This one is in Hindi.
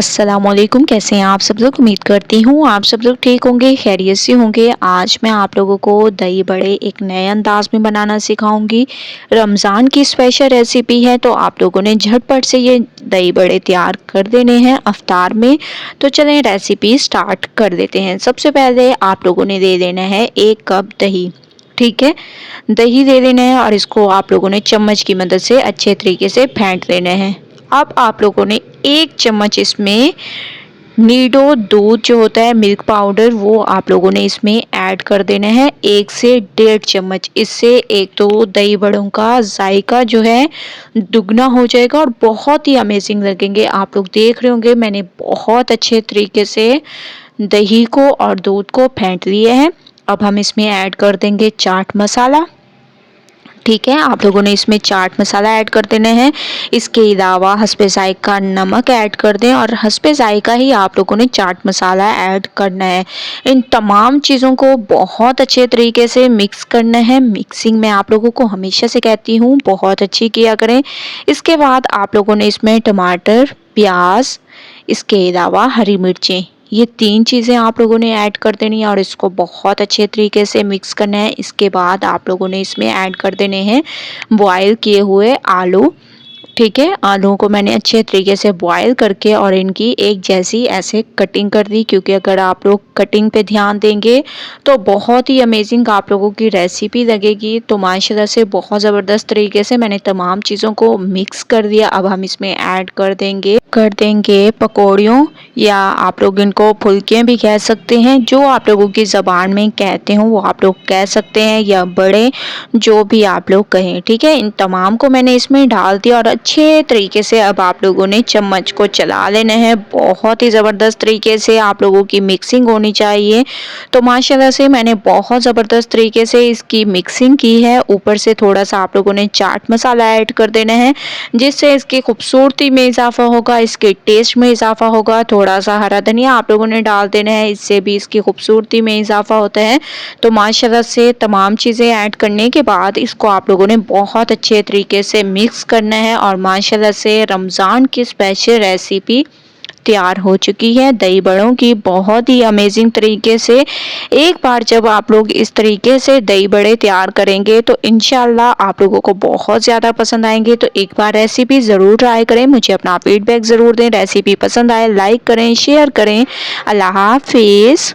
अस्सलामुअलैकुम। कैसे हैं आप सब लोग? उम्मीद करती हूँ आप सब लोग ठीक होंगे, खैरियत से होंगे। आज मैं आप लोगों को दही बड़े एक नए अंदाज में बनाना सिखाऊंगी। रमज़ान की स्पेशल रेसिपी है, तो आप लोगों ने झटपट से ये दही बड़े तैयार कर देने हैं अफ्तार में। तो चलें रेसिपी स्टार्ट कर देते हैं। सबसे पहले आप लोगों ने दे देना है 1 कप दही। ठीक है, दही दे देना है और इसको आप लोगों ने चम्मच की मदद से अच्छे तरीके से फेंट देना है। अब आप लोगों ने 1 चम्मच इसमें नीडो दूध जो होता है, मिल्क पाउडर, वो आप लोगों ने इसमें ऐड कर देना है 1 से 1.5 चम्मच। इससे एक तो दही बड़ों का जायका जो है दुगना हो जाएगा और बहुत ही अमेजिंग लगेंगे। आप लोग देख रहे होंगे मैंने बहुत अच्छे तरीके से दही को और दूध को फेंट लिए हैं। अब हम इसमें ऐड कर देंगे चाट मसाला। ठीक है, आप लोगों ने इसमें चाट मसाला ऐड कर देना है। इसके अलावा हस्बे जायका नमक ऐड कर दें और हस्बे जायका ही आप लोगों ने चाट मसाला ऐड करना है। इन तमाम चीज़ों को बहुत अच्छे तरीके से मिक्स करना है। मिक्सिंग मैं आप लोगों को हमेशा से कहती हूँ बहुत अच्छी किया करें। इसके बाद आप लोगों ने इसमें टमाटर, प्याज, इसके अलावा हरी मिर्चें, ये 3 चीज़ें आप लोगों ने ऐड कर देनी है और इसको बहुत अच्छे तरीके से मिक्स करना है। इसके बाद आप लोगों ने इसमें ऐड कर देने हैं बॉयल किए हुए आलू। ठीक है, आलूओं को मैंने अच्छे तरीके से बॉयल करके और इनकी एक जैसी ऐसे कटिंग कर दी, क्योंकि अगर आप लोग कटिंग पे ध्यान देंगे तो बहुत ही अमेजिंग आप लोगों की रेसिपी लगेगी। तो माशाल्लाह से बहुत ज़बरदस्त तरीके से मैंने तमाम चीज़ों को मिक्स कर दिया। अब हम इसमें ऐड कर देंगे पकौड़ियों, या आप लोग इनको फुल्कियाँ भी कह सकते हैं, जो आप लोगों की ज़बान में कहते हो वो आप लोग कह सकते हैं, या बड़े, जो भी आप लोग कहें। ठीक है, इन तमाम को मैंने इसमें डाल दिया और अच्छे तरीके से अब आप लोगों ने चम्मच को चला लेना है। बहुत ही ज़बरदस्त तरीके से आप लोगों की मिक्सिंग होनी चाहिए। तो माशाल्लाह से मैंने बहुत ज़बरदस्त तरीके से इसकी मिक्सिंग की है। ऊपर से थोड़ा सा आप लोगों ने चाट मसाला ऐड कर देना है, जिससे इसकी खूबसूरती में इजाफा होगा, इसके टेस्ट में इजाफा होगा। थोड़ा सा हरा धनिया आप लोगों ने डाल देना है, इससे भी इसकी खूबसूरती में इजाफा होता है। तो माशाल्लाह से तमाम चीज़ें ऐड करने के बाद इसको आप लोगों ने बहुत अच्छे तरीके से मिक्स करना है और माशाल्लाह से रमज़ान की स्पेशल रेसिपी तैयार हो चुकी है दही बड़ों की, बहुत ही अमेजिंग तरीके से। एक बार जब आप लोग इस तरीके से दही बड़े तैयार करेंगे तो इंशाल्लाह आप लोगों को बहुत ज़्यादा पसंद आएंगे। तो एक बार रेसिपी ज़रूर ट्राई करें, मुझे अपना फीडबैक ज़रूर दें। रेसिपी पसंद आए लाइक करें, शेयर करें। अल्लाह हाफिज़।